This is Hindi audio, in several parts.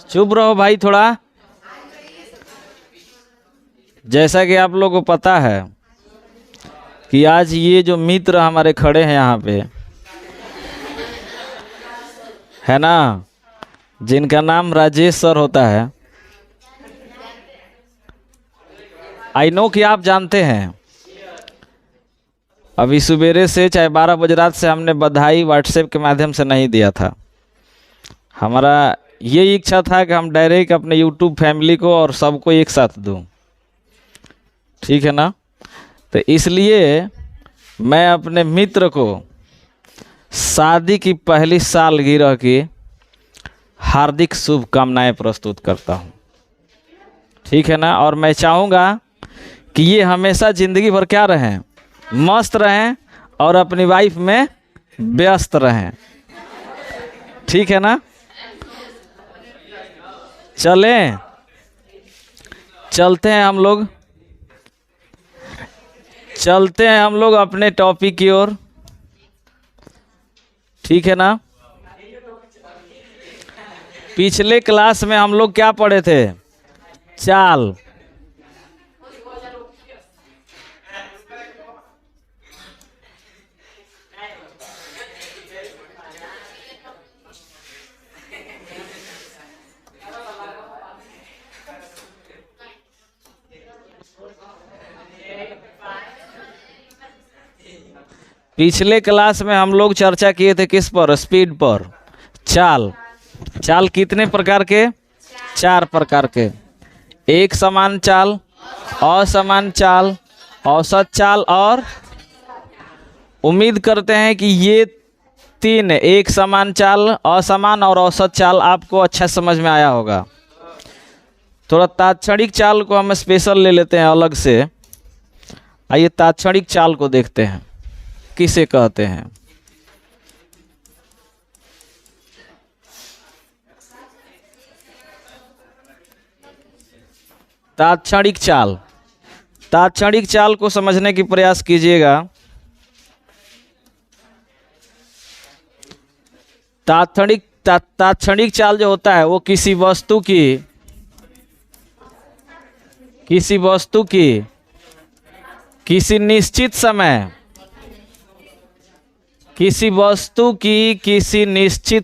चुप रहो भाई थोड़ा। जैसा कि आप लोगों को पता है कि आज ये जो मित्र हमारे खड़े हैं यहाँ पे, है ना, जिनका नाम राजेश सर होता है, आई नो कि आप जानते हैं। अभी सवेरे से चाहे 12 बजे रात से हमने बधाई व्हाट्सएप के माध्यम से नहीं दिया था। हमारा ये इच्छा था कि हम डायरेक्ट अपने यूट्यूब फैमिली को और सबको एक साथ दूं, ठीक है ना। तो इसलिए मैं अपने मित्र को शादी की पहली सालगिरह की हार्दिक शुभकामनाएं प्रस्तुत करता हूं, ठीक है ना। और मैं चाहूँगा कि ये हमेशा ज़िंदगी भर क्या रहें, मस्त रहें और अपनी वाइफ में व्यस्त रहें, ठीक है ना। चलते हैं हम लोग अपने टॉपिक की ओर, ठीक है ना। पिछले क्लास में हम लोग क्या पढ़े थे? चाल। पिछले क्लास में हम लोग चर्चा किए थे किस पर? स्पीड पर। चाल कितने प्रकार के? 4 प्रकार के। एक समान चाल, असमान चाल, औसत चाल और उम्मीद करते हैं कि ये 3, एक समान चाल, असमान और औसत चाल, आपको अच्छा समझ में आया होगा। थोड़ा तात्क्षणिक चाल को हम स्पेशल ले लेते हैं अलग से। आइए तात्क्षणिक चाल को देखते हैं किसे कहते हैं। तात्क्षणिक चाल को समझने की प्रयास कीजिएगा। तात्क्षणिक चाल जो होता है वो किसी वस्तु की किसी निश्चित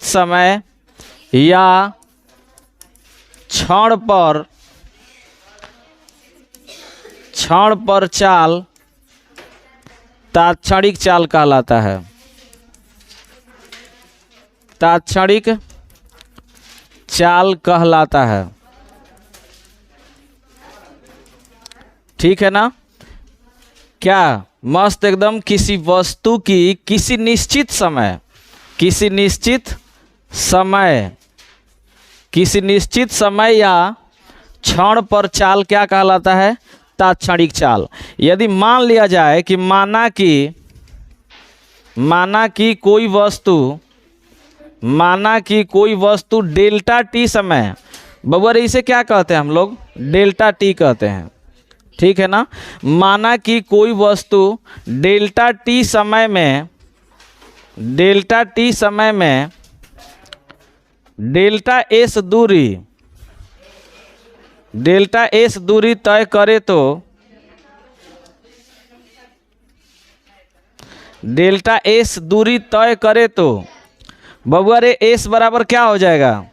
समय या क्षण पर चाल तात्क्षणिक चाल कहलाता है। तात्क्षणिक चाल कहलाता है, ठीक है ना। क्या मस्त एकदम। किसी वस्तु की किसी निश्चित समय या क्षण पर चाल क्या कहलाता है? तात्क्षणिक चाल। यदि मान लिया जाए कि माना कि कोई वस्तु डेल्टा टी समय, बबुआ इसे क्या कहते हैं हम लोग? डेल्टा टी कहते हैं, ठीक है ना। माना कि कोई वस्तु डेल्टा टी समय में डेल्टा एस दूरी तय करे तो बबुआ रे एस बराबर क्या हो जाएगा?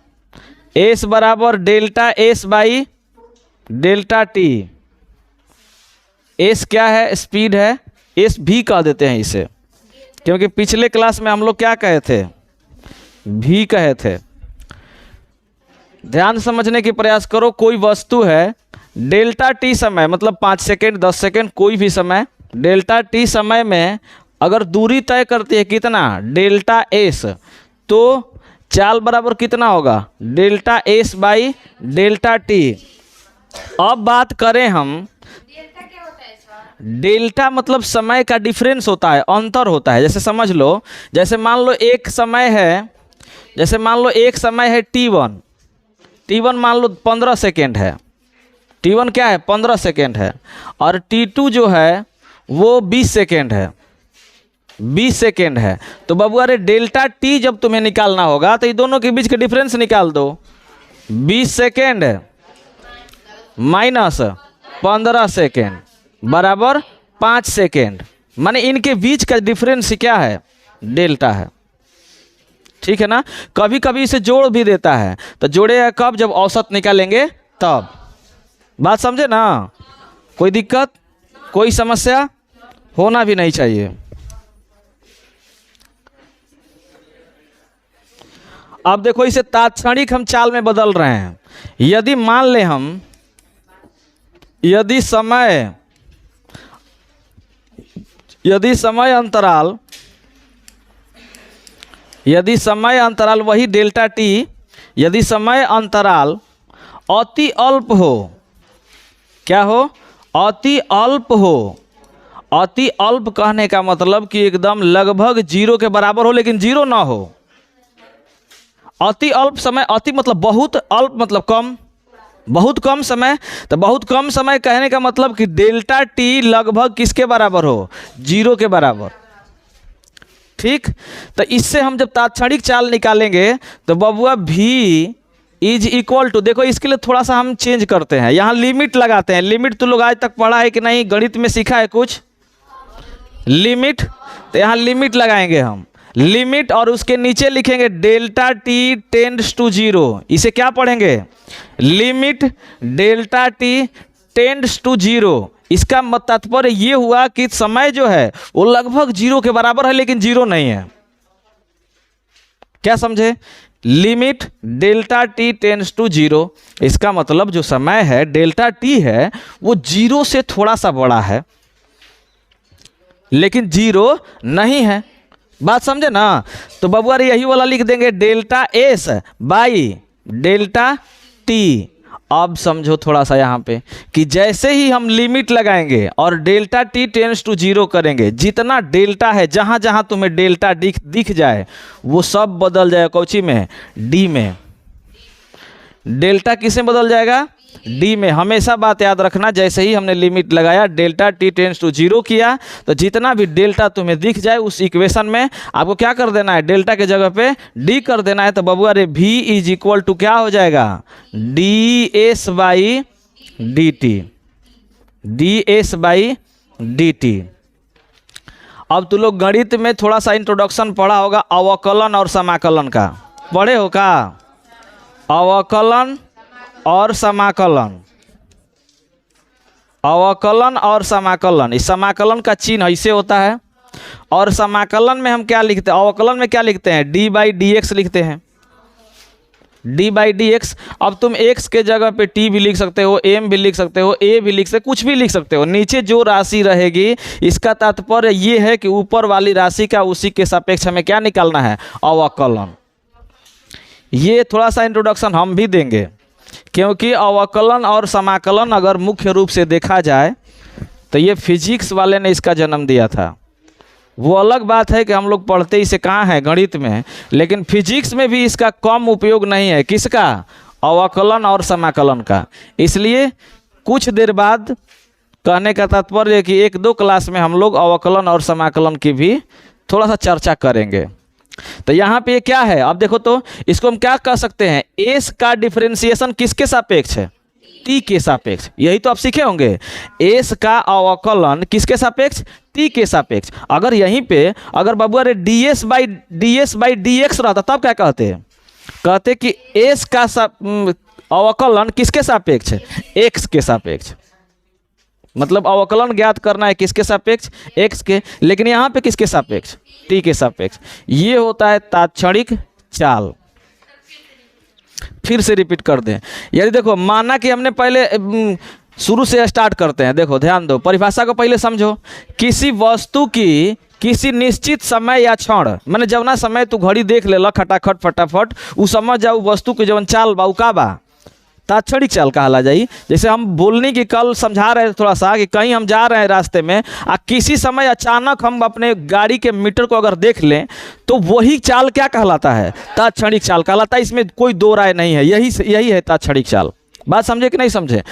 एस बराबर delta S by delta T. S क्या है? स्पीड है। एस भी कह देते हैं इसे, क्योंकि पिछले क्लास में हम लोग क्या कहे थे? भी कहे थे। ध्यान समझने की प्रयास करो। कोई वस्तु है डेल्टा टी समय, मतलब 5 सेकेंड 10 सेकेंड कोई भी समय, डेल्टा टी समय में अगर दूरी तय करती है कितना? डेल्टा एस, तो चाल बराबर कितना होगा? Delta S by delta T. अब बात करें हम, डेल्टा मतलब समय का डिफरेंस होता है, अंतर होता है। जैसे समझ लो, जैसे मान लो एक समय है T1 मान लो 15 सेकेंड है। T1 क्या है? 15 सेकेंड है। और T2 जो है वो 20 सेकेंड है। तो बबुआ रे डेल्टा टी जब तुम्हें निकालना होगा तो ये दोनों के बीच का डिफरेंस निकाल दो। 20 सेकेंड माइनस 15 सेकेंड बराबर 5 सेकेंड, माने इनके बीच का डिफरेंस क्या है? डेल्टा है। ठीक है ना। कभी कभी इसे जोड़ भी देता है, तो जोड़ेगा कब? जब औसत निकालेंगे तब। बात समझे ना? कोई दिक्कत, कोई समस्या होना भी नहीं चाहिए। अब देखो इसे तात्क्षणिक हम चाल में बदल रहे हैं। यदि मान ले हम, यदि समय अंतराल वही डेल्टा टी, यदि समय अंतराल अति अल्प हो, क्या हो? अति अल्प हो। अति अल्प कहने का मतलब कि एकदम लगभग जीरो के बराबर हो लेकिन जीरो ना हो। अति अल्प समय, अति मतलब बहुत, अल्प मतलब कम, बहुत कम समय। तो बहुत कम समय कहने का मतलब कि डेल्टा टी लगभग किसके बराबर हो? जीरो के बराबर। ठीक। तो इससे हम जब तात्क्षणिक चाल निकालेंगे तो बबुआ v इज इक्वल टू, देखो इसके लिए थोड़ा सा हम चेंज करते हैं, यहाँ लिमिट लगाते हैं। लिमिट तो लोग आज तक पढ़ा है कि नहीं? गणित में सीखा है कुछ लिमिट? तो यहाँ लिमिट लगाएंगे हम, लिमिट, और उसके नीचे लिखेंगे delta T tends to zero. इसे क्या पढ़ेंगे? Limit delta T tends to zero. इसका तात्पर्य ये हुआ कि समय जो है वो लगभग जीरो के बराबर है लेकिन जीरो नहीं है। क्या समझे? Limit delta T tends to zero, इसका मतलब जो समय है डेल्टा टी है वो जीरो से थोड़ा सा बड़ा है लेकिन जीरो नहीं है। बात समझे ना? तो बबुआ यही वाला लिख देंगे delta S by delta T. अब समझो थोड़ा सा यहाँ पे कि जैसे ही हम लिमिट लगाएंगे और delta T tends to zero करेंगे, जितना डेल्टा है, जहाँ जहाँ तुम्हें डेल्टा दिख जाए वो सब बदल जाएगा कौची में? डी में। डेल्टा किसमें बदल जाएगा? डी में। हमेशा बात याद रखना, जैसे ही हमने लिमिट लगाया delta T tends to zero किया, तो जितना भी डेल्टा तुम्हें दिख जाए उस इक्वेशन में आपको क्या कर देना है? डेल्टा के जगह पे डी कर देना है। तो बबुआ रे v इज इक्वल टू क्या हो जाएगा? D S by D T, D S by D T. अब तुम लोग गणित में थोड़ा सा इंट्रोडक्शन पढ़ा होगा अवकलन और समाकलन का, पढ़े हो का? अवकलन और समाकलन, अवकलन और समाकलन। इस समाकलन का चिन्ह ऐसे होता है, और समाकलन में हम क्या लिखते हैं? अवकलन में क्या लिखते हैं? डी बाई डी एक्स लिखते हैं, डी बाई डी एक्स। अब तुम एक्स के जगह पे टी भी लिख सकते हो, एम भी लिख सकते हो, ए भी लिख सकते हो, कुछ भी लिख सकते हो। नीचे जो राशि रहेगी इसका तात्पर्य ये है कि ऊपर वाली राशि का उसी के सापेक्ष हमें क्या निकालना है? अवकलन। ये थोड़ा सा इंट्रोडक्शन हम भी देंगे, क्योंकि अवकलन और समाकलन अगर मुख्य रूप से देखा जाए तो ये फिजिक्स वाले ने इसका जन्म दिया था। वो अलग बात है कि हम लोग पढ़ते इसे कहाँ है? गणित में। लेकिन फिजिक्स में भी इसका कम उपयोग नहीं है। किसका? अवकलन और समाकलन का। इसलिए कुछ देर बाद कहने का तात्पर्य है कि 1-2 क्लास में हम लोग अवकलन और समाकलन की भी थोड़ा सा चर्चा करेंगे। तो यहाँ पे क्या है? अब देखो तो इसको हम क्या कह सकते हैं? एस का डिफरेंशिएशन किसके सापेक्ष है? टी के सापेक्ष। यही तो आप सीखे होंगे। एस का अवकलन किसके सापेक्ष? टी के सापेक्ष। अगर यहीं पे अगर बबुआ रे D S by D x रहता तब क्या कहते हैं? कहते कि एस का अवकलन किसके सापेक्ष है? एक्स के सापेक्ष। मतलब अवकलन ज्ञात करना है किसके सापेक्ष? एक्स के। लेकिन यहाँ पे किसके सापेक्ष? टी के सापेक्ष। ये होता है तात्क्षणिक चाल। फिर से रिपीट कर दें। यदि देखो माना कि हमने पहले शुरू से स्टार्ट करते हैं। देखो ध्यान दो, परिभाषा को पहले समझो। किसी वस्तु की किसी निश्चित समय या क्षण, मैंने जवना समय तू घड़ी देख ले खटाखट फटाफट, उ समझ जाऊ वस्तु के जवन चाल बा उ का बा? तात्क्षणिक चाल कहला जाई। जैसे हम बोलने की कल समझा रहे थे थोड़ा सा कि कहीं हम जा रहे हैं रास्ते में किसी समय अचानक हम अपने गाड़ी के मीटर को अगर देख लें तो वही चाल क्या कहलाता है? तात्क्षणिक चाल कहलाता है। इसमें कोई दो राय नहीं है, यही है तात्क्षणिक चाल। बात समझे कि नहीं समझे?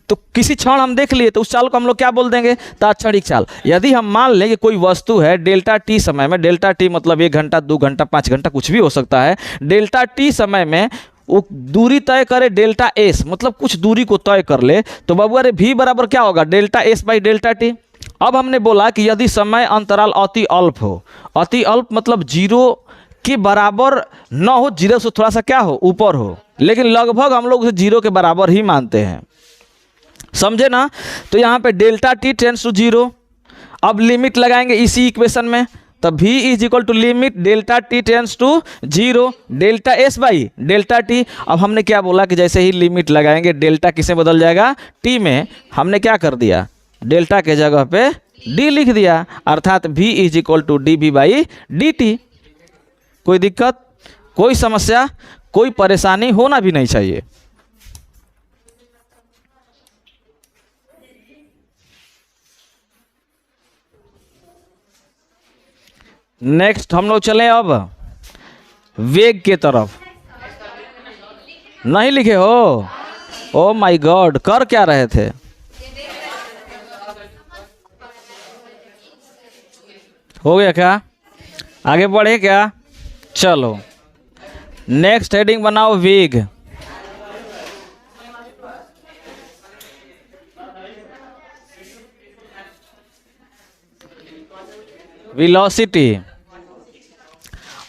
तो किसी क्षण हम देख लिए तो उस चाल को हम लोग क्या बोल देंगे? तात्क्षणिक चाल। यदि हम मान लें कि कोई वस्तु है डेल्टा टी समय में, डेल्टा टी मतलब 1 घंटा 2 घंटा 5 घंटा कुछ भी हो सकता है, डेल्टा टी समय में वो दूरी तय करे डेल्टा एस, मतलब कुछ दूरी को तय कर ले, तो बाबू अरे v बराबर क्या होगा, delta S by delta T. अब हमने बोला कि यदि समय अंतराल अति अल्प हो, अति अल्प मतलब जीरो के बराबर न हो, जीरो से थोड़ा सा क्या हो, ऊपर हो, लेकिन लगभग हम लोग उसे जीरो के बराबर ही मानते हैं, समझे ना। तो यहाँ पे delta T tends to zero. अब लिमिट लगाएंगे इसी इक्वेशन में, तब v is equal to limit delta T tends to zero delta S by delta T. अब हमने क्या बोला कि जैसे ही लिमिट लगाएंगे डेल्टा किसे बदल जाएगा, t में। हमने क्या कर दिया, डेल्टा के जगह पे d लिख दिया, अर्थात v is equal to D V by D T. कोई दिक्कत, कोई समस्या, कोई परेशानी होना भी नहीं चाहिए। नेक्स्ट हम लोग चलें अब वेग के तरफ। नहीं लिखे हो, ओ माय गॉड, कर क्या रहे थे? हो गया क्या, आगे बढ़े क्या? चलो नेक्स्ट हेडिंग बनाओ वेग। वेलोसिटी।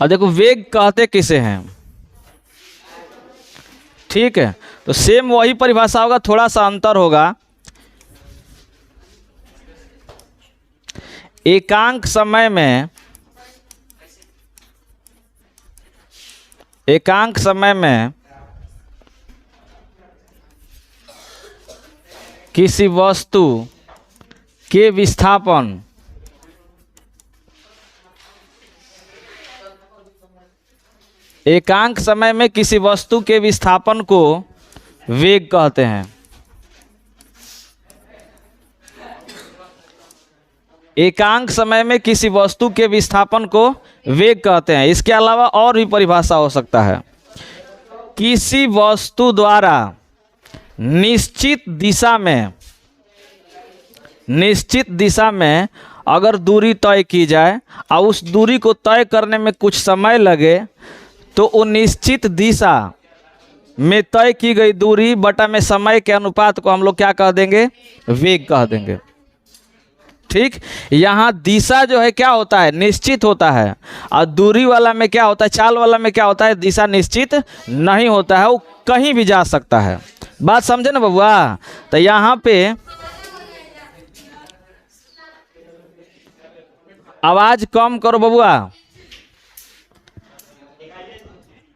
और देखो वेग कहते किसे हैं, ठीक है, तो सेम वही परिभाषा होगा, थोड़ा सा अंतर होगा। एकांक समय में, एकांक समय में किसी वस्तु के विस्थापन एकांक समय में किसी वस्तु के विस्थापन को वेग कहते हैं। एकांक समय में किसी वस्तु के विस्थापन को वेग कहते हैं। इसके अलावा और भी परिभाषा हो सकता है। किसी वस्तु द्वारा निश्चित दिशा में अगर दूरी तय की जाए और उस दूरी को तय करने में कुछ समय लगे, तो वो निश्चित दिशा में तय की गई दूरी बटा में समय के अनुपात को हम लोग क्या कह देंगे, वेग कह देंगे। ठीक, यहाँ दिशा जो है क्या होता है, निश्चित होता है, और दूरी वाला में क्या होता है, चाल वाला में क्या होता है, दिशा निश्चित नहीं होता है, वो कहीं भी जा सकता है। बात समझे ना बबुआ? तो यहाँ पे आवाज कम करो बबुआ।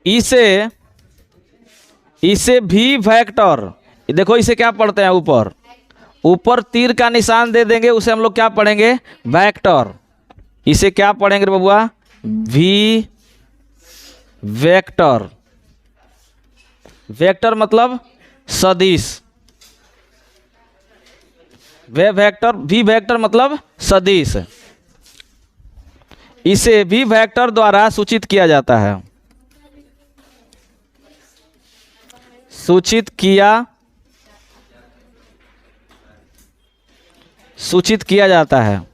इसे भी वेक्टर, देखो इसे क्या पढ़ते हैं, ऊपर तीर का निशान दे देंगे, उसे हम लोग क्या पढ़ेंगे, वेक्टर। इसे क्या पढ़ेंगे बबुआ, वी वेक्टर। वेक्टर मतलब सदिश, वे वेक्टर, वी वेक्टर मतलब सदिश। इसे भी वेक्टर द्वारा सूचित किया जाता है, सूचित किया जाता है।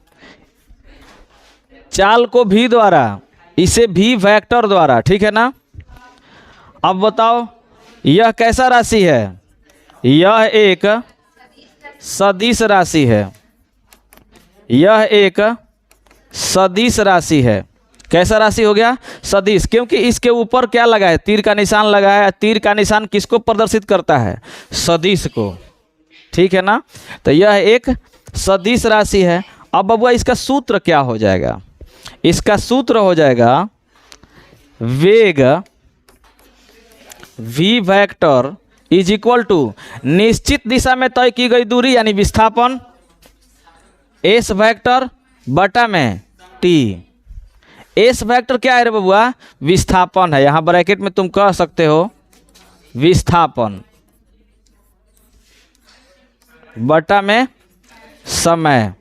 चाल को भी द्वारा, इसे भी वेक्टर द्वारा, ठीक है ना। अब बताओ यह कैसा राशि है, यह एक सदिश राशि है, यह एक सदिश राशि है। कैसा राशि हो गया, सदिश, क्योंकि इसके ऊपर क्या लगा है, तीर का निशान लगा है। तीर का निशान किसको प्रदर्शित करता है, सदिश को, ठीक है ना। तो यह एक सदिश राशि है। अब बबुआ इसका सूत्र क्या हो जाएगा, इसका सूत्र हो जाएगा वेग v vector is equal to निश्चित दिशा में तय की गई दूरी यानी विस्थापन s वेक्टर बटा में t। s वेक्टर क्या है रे बबुआ, विस्थापन है, यहाँ ब्रैकेट में तुम कह सकते हो विस्थापन बटा में समय,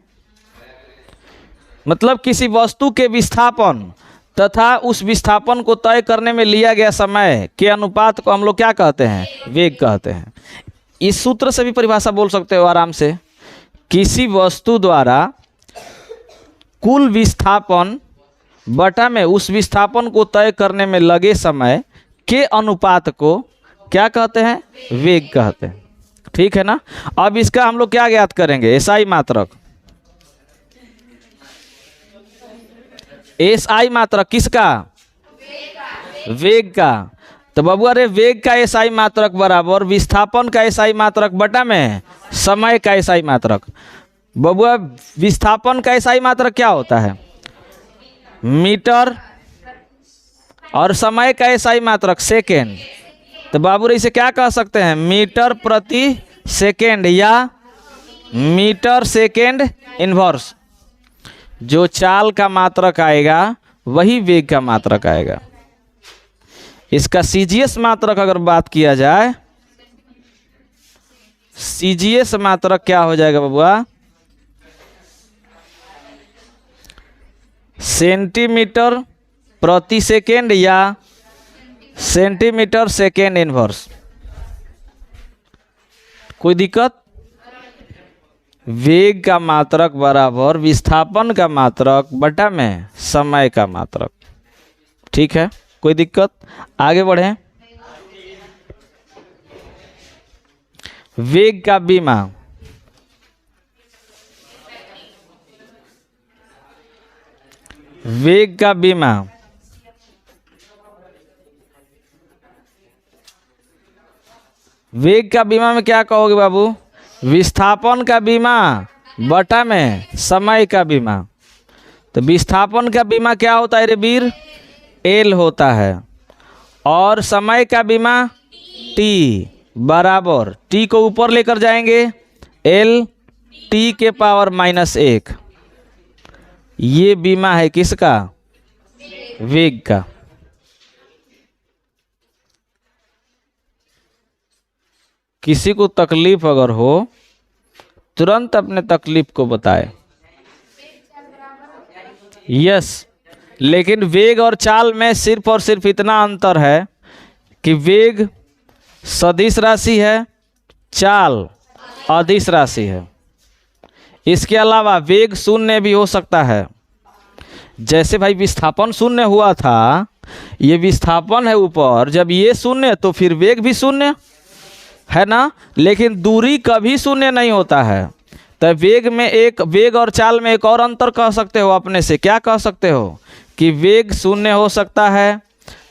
मतलब किसी वस्तु के विस्थापन तथा उस विस्थापन को तय करने में लिया गया समय के अनुपात को हम लोग क्या कहते हैं, वेग कहते हैं। इस सूत्र से भी परिभाषा बोल सकते हो आराम से, किसी वस्तु द्वारा कुल विस्थापन बटा में उस विस्थापन को तय करने में लगे समय के अनुपात को क्या कहते हैं? वेग कहते हैं। ठीक है ना। अब इसका हम लोग क्या ज्ञात करेंगे? एसआई मात्रक। एसआई मात्रक किसका? वेग का। तो बाबू अरे वेग का एसआई मात्रक बराबर विस्थापन का एसआई मात्रक बटा में समय का एसआई मात्रक। बबुआ विस्थापन का एसआई मात्रक क्या होता है? मीटर, और समय का एसआई मात्रक सेकेंड। तो बाबू इसे क्या कह सकते हैं? मीटर प्रति सेकेंड या मीटर सेकेंड इनवर्स। जो चाल का मात्रक आएगा वही वेग का मात्रक आएगा। इसका सीजीएस मात्रक अगर बात किया जाए, सीजीएस मात्रक क्या हो जाएगा बबुआ? सेंटीमीटर प्रति सेकेंड या सेंटीमीटर सेकेंड इनवर्स। कोई दिक्कत? वेग का मात्रक बराबर विस्थापन का मात्रक बटा में समय का मात्रक। ठीक है, कोई दिक्कत? आगे बढ़ें। वेग का बीमा। वेग का बीमा वेग का बीमा में क्या कहोगे बाबू? विस्थापन का बीमा बटा में समय का बीमा। तो विस्थापन का बीमा क्या होता है रे वीर? एल होता है। और समय का बीमा टी बराबर, टी को ऊपर लेकर जाएंगे, एल टी के पावर -1। ये बीमा है किसका? वेग का। किसी को तकलीफ अगर हो तुरंत अपने तकलीफ को बताए। यस, लेकिन वेग और चाल में सिर्फ और सिर्फ इतना अंतर है कि वेग सदिश राशि है, चाल अदिश राशि है। इसके अलावा वेग शून्य भी हो सकता है। जैसे भाई विस्थापन शून्य हुआ था, ये विस्थापन है ऊपर, जब ये शून्य तो फिर वेग भी शून्य है ना। लेकिन दूरी कभी शून्य नहीं होता है। तो वेग और चाल में एक और अंतर कह सकते हो अपने से। क्या कह सकते हो? कि वेग शून्य हो सकता है,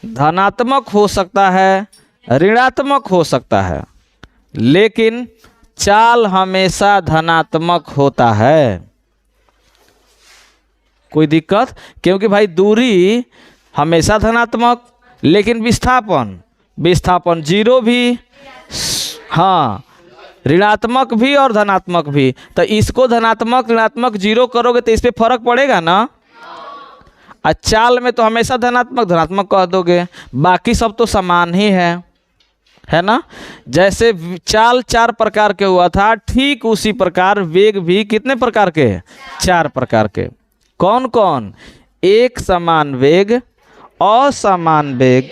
धनात्मक हो सकता है, ऋणात्मक हो सकता है, लेकिन चाल हमेशा धनात्मक होता है। कोई दिक्कत? क्योंकि भाई दूरी हमेशा धनात्मक, लेकिन विस्थापन जीरो भी, हाँ, ऋणात्मक भी और धनात्मक भी। तो इसको धनात्मक ऋणात्मक जीरो करोगे तो इस पे फर्क पड़ेगा ना। चाल में तो हमेशा धनात्मक कह दोगे, बाकी सब तो समान ही है ना। जैसे चाल 4 प्रकार के हुआ था, ठीक उसी प्रकार वेग भी कितने प्रकार के? 4 प्रकार के। कौन कौन? एक समान वेग, असमान वेग,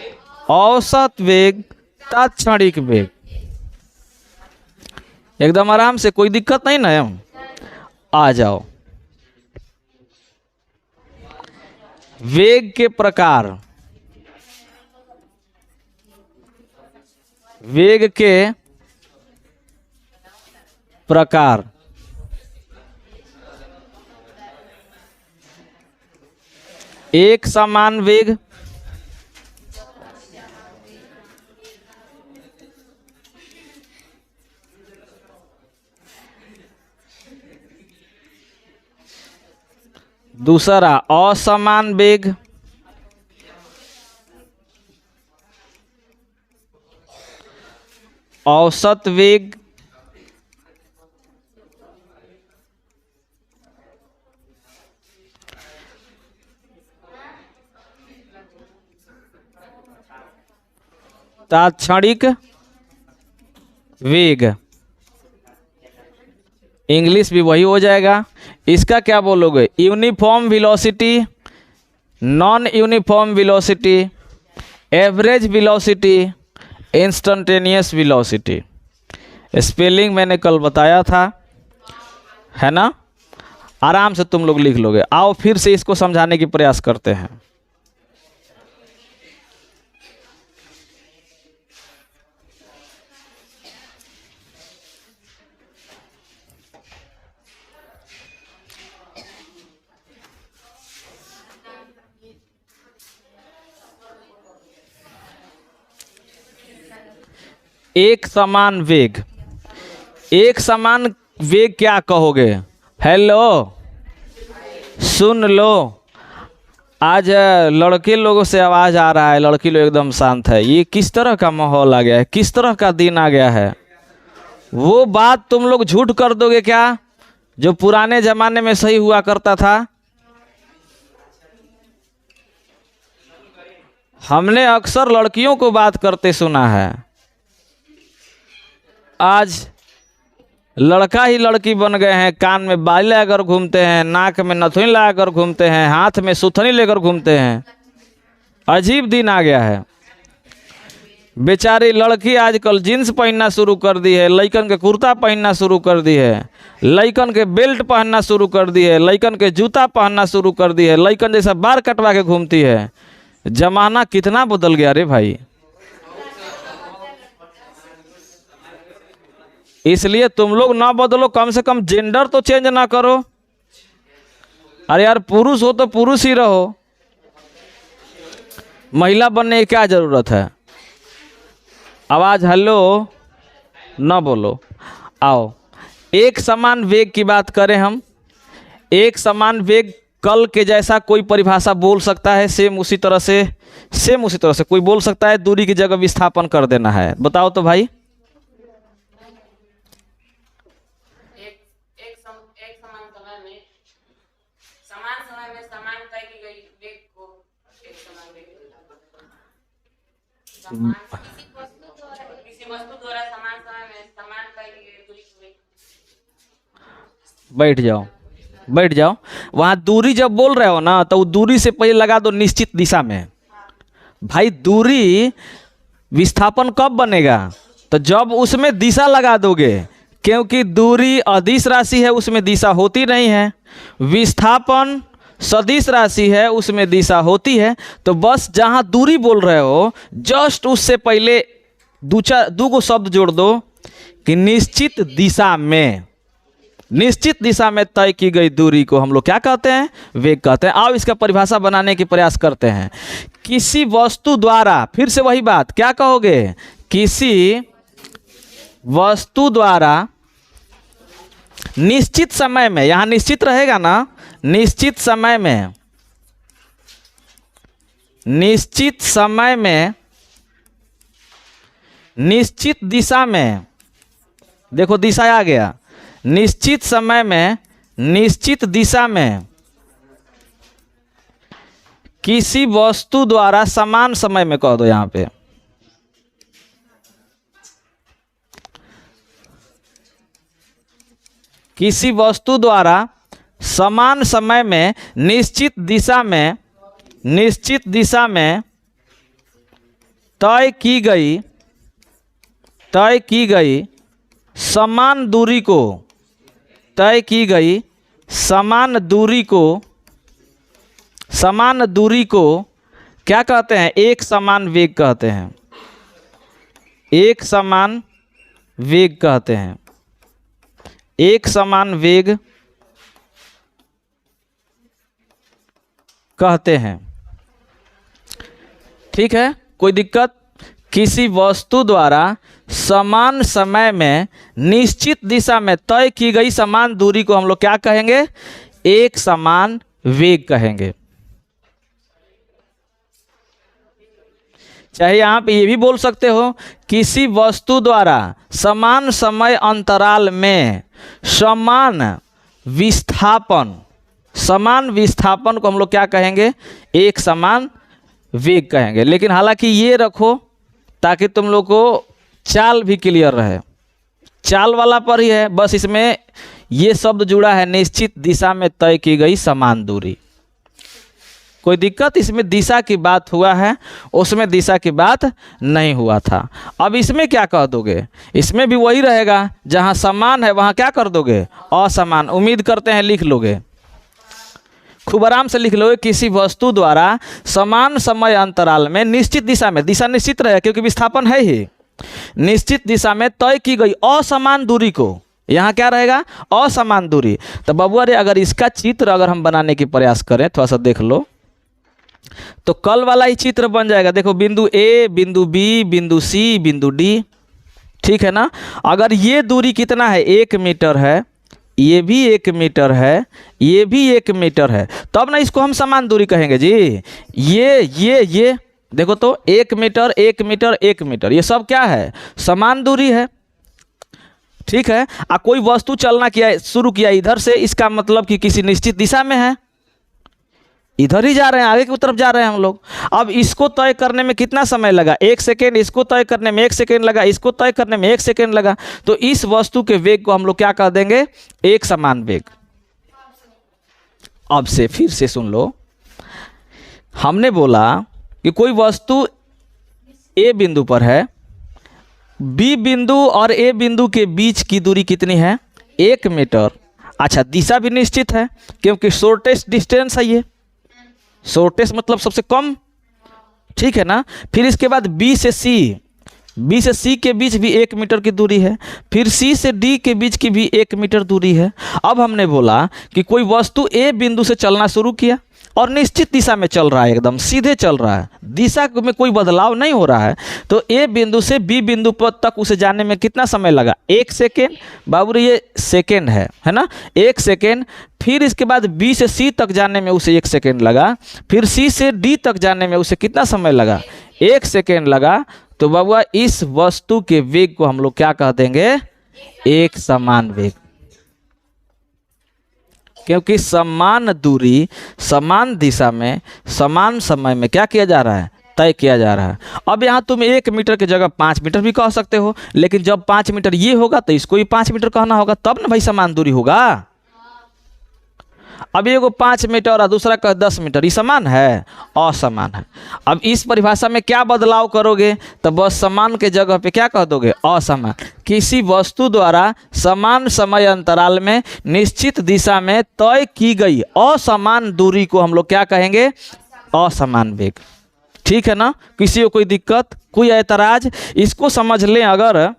औसत वेग, तात्क्षणिक वेग। एकदम आराम से, कोई दिक्कत नहीं ना। आ जाओ। वेग के प्रकार। वेग के प्रकार। एक समान वेग, दूसरा असमान वेग, औसत वेग, तात्क्षणिक वेग। इंग्लिश भी वही हो जाएगा। इसका क्या बोलोगे? Uniform velocity, non uniform velocity, average velocity, instantaneous velocity. Spelling मैंने कल बताया था, है ना। आराम से तुम लोग लिख लोगे। आओ फिर से इसको समझाने की प्रयास करते हैं। एक समान वेग, एक समान वेग क्या कहोगे? हेलो, सुन लो, आज लड़के लोगों से आवाज़ आ रहा है, लड़की लोग एकदम शांत है। ये किस तरह का माहौल आ गया है, किस तरह का दिन आ गया है? वो बात तुम लोग झूठ कर दोगे क्या जो पुराने जमाने में सही हुआ करता था? हमने अक्सर लड़कियों को बात करते सुना है, आज लड़का ही लड़की बन गए हैं। कान में बाली लगाकर घूमते हैं, नाक में नथुनी लगाकर घूमते हैं, हाथ में सुथनी लेकर घूमते हैं। अजीब दिन आ गया है। बेचारी लड़की आजकल जीन्स पहनना शुरू कर दी है, लइकन के कुर्ता पहनना शुरू कर दी है, लइकन के बेल्ट पहनना शुरू कर दी है, लइकन के जूता पहनना शुरू कर दी है, लइकन जैसा बाल कटवा के घूमती है। जमाना कितना बदल गया रे भाई। इसलिए तुम लोग ना बदलो, कम से कम जेंडर तो चेंज ना करो। अरे यार, पुरुष हो तो पुरुष ही रहो, महिला बनने की क्या जरूरत है? आवाज हेलो ना बोलो। आओ एक समान वेग की बात करें हम। एक समान वेग कल के जैसा कोई परिभाषा बोल सकता है? सेम उसी तरह से कोई बोल सकता है दूरी की जगह विस्थापन कर देना है? बताओ तो भाई। समान समय में समान तय की गई वेग को एक समान वेग किसी वस्तु द्वारा समान समय में समान तय की गई दूरी को बैठ जाओ। वहां दूरी जब बोल रहे हो ना, तो वो दूरी से पहले लगा दो निश्चित दिशा में। भाई दूरी विस्थापन कब बनेगा? तो जब उसमें दिशा लगा दोगे, क्योंकि दूरी अदिश राशि है, उसमें दिशा होती नहीं है। विस्थापन सदिश राशि है, उसमें दिशा होती है। तो बस जहां दूरी बोल रहे हो, जस्ट उससे पहले दो गो शब्द जोड़ दो कि निश्चित दिशा में। निश्चित दिशा में तय की गई दूरी को हम लोग क्या कहते हैं? वेग कहते हैं। आओ इसका परिभाषा बनाने की प्रयास करते हैं। किसी वस्तु द्वारा, फिर से वही बात, क्या कहोगे? किसी वस्तु द्वारा निश्चित समय में, यहां निश्चित रहेगा ना, निश्चित समय में, निश्चित समय में, निश्चित दिशा में, देखो दिशा आ गया, निश्चित समय में, निश्चित दिशा में किसी वस्तु द्वारा समान समय में, कह दो यहां पे, किसी वस्तु द्वारा समान समय में निश्चित दिशा में, निश्चित दिशा में तय की गई समान दूरी को, तय की गई समान दूरी को क्या कहते हैं? एक समान वेग कहते हैं। एक समान वेग कहते हैं। एक समान वेग कहते हैं। ठीक है, कोई दिक्कत? किसी वस्तु द्वारा समान समय में निश्चित दिशा में तय की गई समान दूरी को हम लोग क्या कहेंगे? एक समान वेग कहेंगे। चाहे यहां पे ये भी बोल सकते हो, किसी वस्तु द्वारा समान समय अंतराल में समान विस्थापन, समान विस्थापन को हम लोग क्या कहेंगे? एक समान वेग कहेंगे। लेकिन हालांकि ये रखो ताकि तुम लोग को चाल भी क्लियर रहे, चाल वाला पर ही है, बस इसमें ये शब्द जुड़ा है, निश्चित दिशा में तय की गई समान दूरी। कोई दिक्कत? इसमें दिशा की बात हुआ है, उसमें दिशा की बात नहीं हुआ था। अब इसमें क्या कह दोगे? इसमें भी वही रहेगा, जहां समान है वहां क्या कर दोगे? असमान। उम्मीद करते हैं लिख लोगे, खूब आराम से लिख लोगे। किसी वस्तु द्वारा समान समय अंतराल में निश्चित दिशा में, दिशा निश्चित रहे क्योंकि विस्थापन है ही, निश्चित दिशा में तय की गई असमान दूरी को, यहाँ क्या रहेगा? असमान दूरी। तो बबुआ रे, अगर इसका चित्र अगर हम बनाने की प्रयास करें, थोड़ा सा देख लो, तो कल वाला ही चित्र बन जाएगा। देखो, बिंदु ए, बिंदु बी, बिंदु सी, बिंदु डी, ठीक है ना। अगर ये दूरी कितना है, 1 मीटर है, ये भी 1 मीटर है, ये भी 1 मीटर है, तब ना इसको हम समान दूरी कहेंगे जी। ये देखो तो 1 मीटर 1 मीटर 1 मीटर, ये सब क्या है, समान दूरी है। ठीक है। कोई वस्तु चलना किया शुरू किया इधर से, इसका मतलब कि किसी निश्चित दिशा में है, इधर ही जा रहे हैं, आगे की तरफ जा रहे हैं हम लोग। अब इसको तय करने में कितना समय लगा, 1 सेकेंड, इसको तय करने में 1 सेकेंड लगा, इसको तय करने में 1 सेकेंड लगा। तो इस वस्तु के वेग को हम लोग क्या कह देंगे, एक समान वेग। अब से फिर से सुन लो, हमने बोला कि कोई वस्तु ए बिंदु पर है, बी बिंदु और ए बिंदु के बीच की दूरी कितनी है, 1 मीटर। अच्छा, दिशा भी निश्चित है क्योंकि शॉर्टेस्ट डिस्टेंस है, ये शॉर्टेस्ट मतलब सबसे कम, ठीक है ना। फिर इसके बाद बी से सी के बीच भी 1 मीटर की दूरी है, फिर सी से डी के बीच की भी 1 मीटर दूरी है। अब हमने बोला कि कोई वस्तु ए बिंदु से चलना शुरू किया और निश्चित दिशा में चल रहा है, एकदम सीधे चल रहा है, दिशा में कोई बदलाव नहीं हो रहा है। तो ए बिंदु से बी बिंदु पर तक उसे जाने में कितना समय लगा, 1 सेकेंड। बाबू ये सेकेंड है ना, 1 सेकेंड। फिर इसके बाद बी से सी तक जाने में उसे 1 सेकेंड लगा, फिर सी से डी तक जाने में उसे कितना समय लगा, 1 सेकेंड लगा। तो बाबुआ इस वस्तु के वेग को हम लोग क्या कह देंगे, एक समान वेग, क्योंकि समान दूरी समान दिशा में समान समय में क्या किया जा रहा है, तय किया जा रहा है। अब यहाँ तुम 1 मीटर की जगह 5 मीटर भी कह सकते हो, लेकिन जब 5 मीटर ये होगा तो इसको भी 5 मीटर कहना होगा, तब ना भाई समान दूरी होगा। अब ये को 5 मीटर और दूसरा का 10 मीटर, ये समान है, असमान है। अब इस परिभाषा में क्या बदलाव करोगे, तो बस समान के जगह पे क्या कह दोगे, असमान। किसी वस्तु द्वारा समान समय अंतराल में निश्चित दिशा में तय की गई असमान दूरी को हम लोग क्या कहेंगे, असमान वेग। ठीक है ना। किसी को कोई दिक्कत, कोई ऐतराज, इसको समझ लें अगर,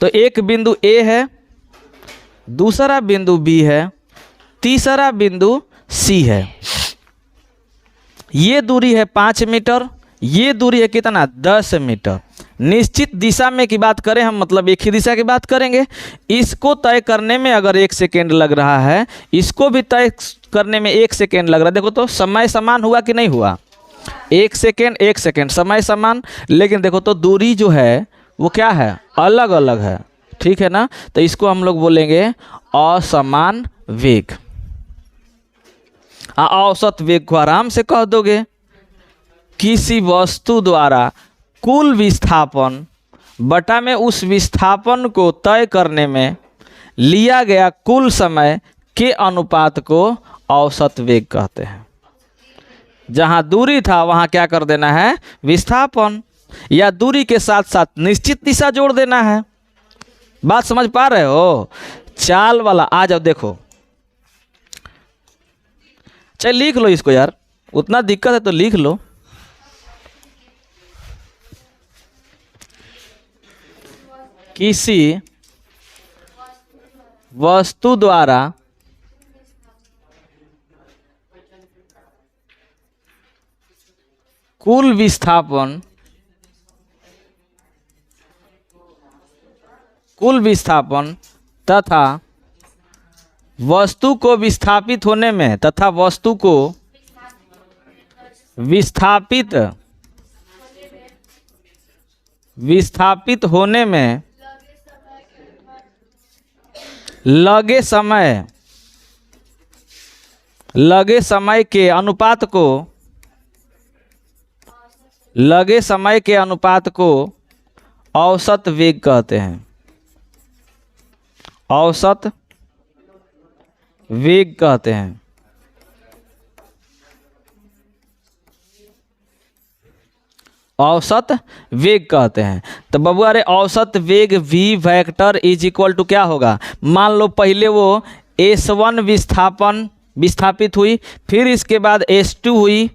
तो एक बिंदु ए है, दूसरा बिंदु बी है, तीसरा बिंदु सी है। ये दूरी है 5 मीटर, ये दूरी है कितना, 10 मीटर। निश्चित दिशा में की बात करें हम, मतलब एक ही दिशा की बात करेंगे। इसको तय करने में अगर 1 सेकेंड लग रहा है, इसको भी तय करने में 1 सेकेंड लग रहा है। देखो तो समय समान हुआ कि नहीं हुआ, 1 सेकेंड 1 सेकेंड, समय समान। लेकिन देखो तो दूरी जो है वो क्या है, अलग अलग है। ठीक है ना। तो इसको हम लोग बोलेंगे असमान वेग। औसत वेग को आराम से कह दोगे, किसी वस्तु द्वारा कुल विस्थापन बटा में उस विस्थापन को तय करने में लिया गया कुल समय के अनुपात को औसत वेग कहते हैं। जहाँ दूरी था वहाँ क्या कर देना है, विस्थापन, या दूरी के साथ साथ निश्चित दिशा जोड़ देना है। बात समझ पा रहे हो। चाल वाला आ जाओ, देखो चल लिख लो इसको यार, उतना दिक्कत है तो लिख लो। किसी वस्तु द्वारा कुल विस्थापन तथा वस्तु को विस्थापित होने में तथा वस्तु को विस्थापित होने में लगे समय के अनुपात को औसत वेग कहते हैं। औसत वेग कहते हैं। औसत वेग कहते हैं। तो बबुआ रे औसत वेग v vector is equal to क्या होगा, मान लो पहले वो S1 विस्थापित हुई, फिर इसके बाद S2 हुई,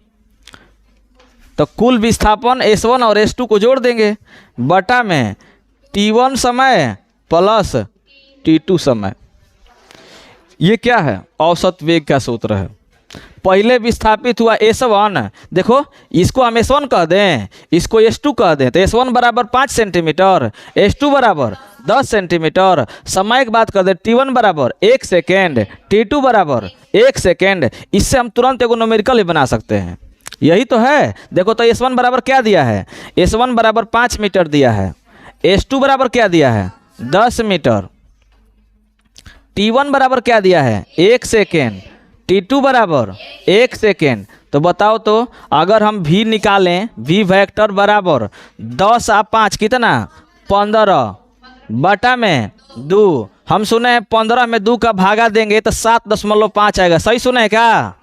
तो कुल विस्थापन S1 और S2 को जोड़ देंगे बटा में T1 समय प्लस T2 समय। ये क्या है, औसत वेग का सूत्र है। पहले विस्थापित हुआ S1, देखो इसको हम S1 कह दें, इसको S2 कह दें, तो S1 बराबर 5 सेंटीमीटर, S2 बराबर 10 सेंटीमीटर। समय की बात कर दें, T1 बराबर 1 सेकेंड, T2 बराबर 1 सेकेंड। इससे हम तुरंत एगो न्यूमेरिकल ही बना सकते हैं। यही तो है। देखो तो S1 बराबर क्या दिया है, S1 बराबर 5 मीटर दिया है, S2 बराबर क्या दिया है 10 मीटर, T1 बराबर क्या दिया है 1 सेकेंड, T2 बराबर 1 सेकेंड। तो बताओ तो अगर हम V निकालें, V वेक्टर बराबर 10 और 5 कितना 15 बटा में 2। हम सुने हैं 15 में 2 का भागा देंगे तो 7.5 आएगा। सही सुने क्या?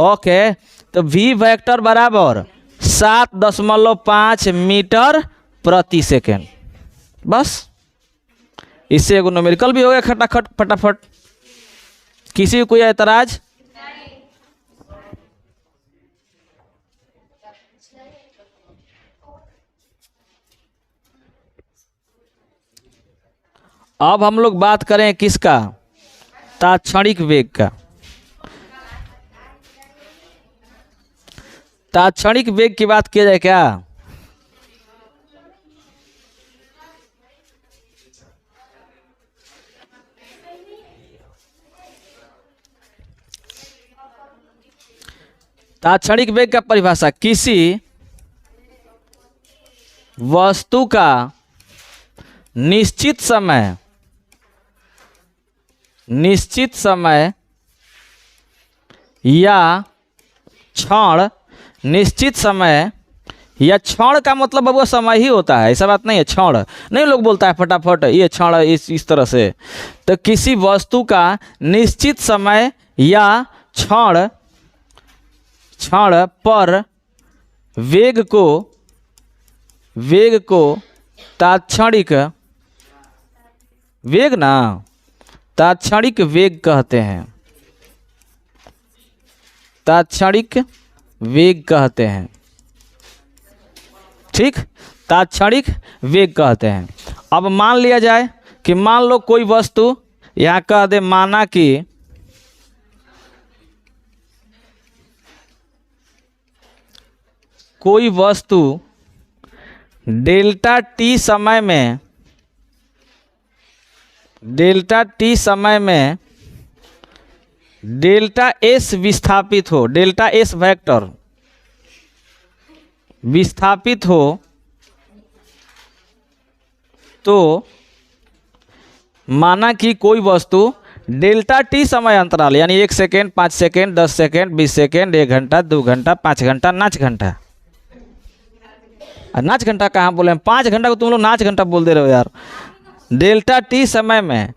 ओके, तो V वेक्टर बराबर 7.5 मीटर प्रति सेकेंड। बस इससे एगो न्यूमेरिकल भी हो गया खटाखट फटाफट। किसी को कोई ऐतराज? अब हम लोग बात करें किसका, तात्क्षणिक वेग का। तात्क्षणिक वेग की बात किया जाए क्या? तात्क्षणिक वेग का परिभाषा किसी वस्तु का निश्चित समय या क्षण, निश्चित समय या क्षण का मतलब अब वो समय ही होता है, ऐसा बात नहीं है। क्षण नहीं लोग बोलता है फटाफट ये क्षण इस तरह से। तो किसी वस्तु का निश्चित समय या क्षण पर वेग को तात्क्षणिक वेग ना तात्क्षणिक वेग कहते हैं। तात्क्षणिक वेग कहते हैं, ठीक, तात्क्षणिक वेग कहते हैं। अब मान लिया जाए कि मान लो कोई वस्तु, यहाँ कह दे माना कि कोई वस्तु डेल्टा टी समय में डेल्टा एस विस्थापित हो, डेल्टा एस वेक्टर विस्थापित हो, तो माना कि कोई वस्तु डेल्टा टी समय अंतराल यानी 1 सेकेंड, 5 सेकेंड, 10 सेकेंड, 20 सेकेंड, 1 घंटा, 2 घंटा, 5 घंटा, नाच घंटा। नाच घंटा कहाँ बोले, 5 घंटा को तुम लोग नाच घंटा बोल दे रहे हो यार। डेल्टा टी समय में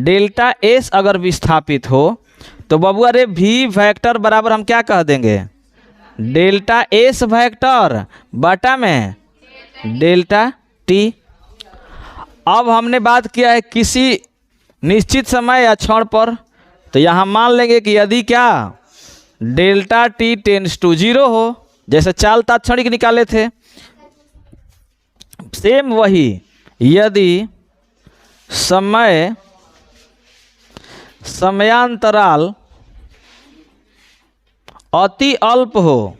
डेल्टा एस अगर विस्थापित हो तो बबुआ रे भी वेक्टर बराबर हम क्या कह देंगे, डेल्टा एस वेक्टर बटा में डेल्टा टी। अब हमने बात किया है किसी निश्चित समय या क्षण पर, तो यहाँ मान लेंगे कि यदि क्या डेल्टा टी टेंड्स टू 0 हो, जैसे चाल तात्क्षणिक निकाले थे, सेम वही यदि समयांतराल अति अल्प हो,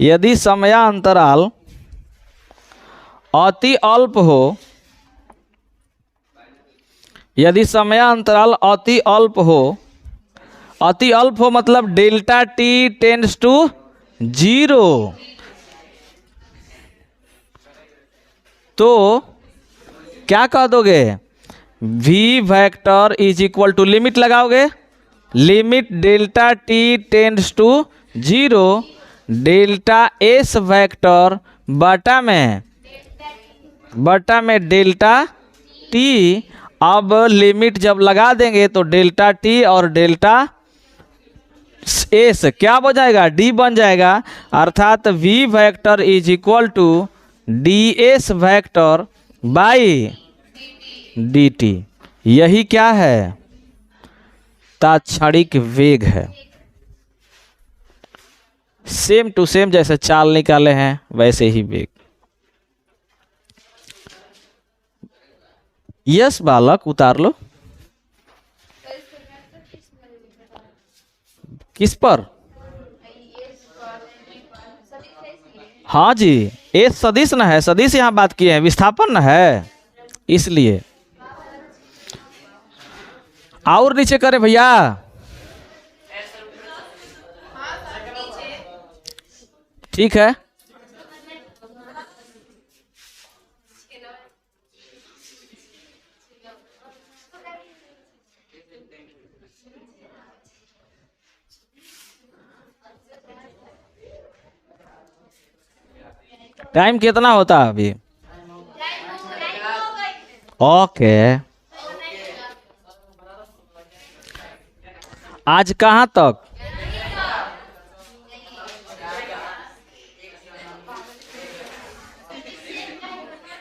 यदि समयांतराल अति अल्प हो, यदि समयांतराल अति अल्प हो मतलब डेल्टा टी टेंड्स टू 0, तो क्या कह दोगे, v vector is equal to limit लगाओगे, limit delta T tends to 0 delta S vector बटा में डेल्टा टी। अब लिमिट जब लगा देंगे तो डेल्टा टी और डेल्टा एस क्या बन जाएगा, डी बन जाएगा, अर्थात v vector is equal to D S vector by D T. यही क्या है, तात्क्षणिक वेग है। सेम टू सेम जैसे चाल निकाले हैं वैसे ही वेग। यस बालक उतार लो। किस पर? हाँ जी, ए सदिश न है, सदिश यहाँ बात किए हैं, विस्थापन न है, इसलिए। और नीचे करे भैया। ठीक है, टाइम कितना होता है अभी? ओके, आज कहाँ तक?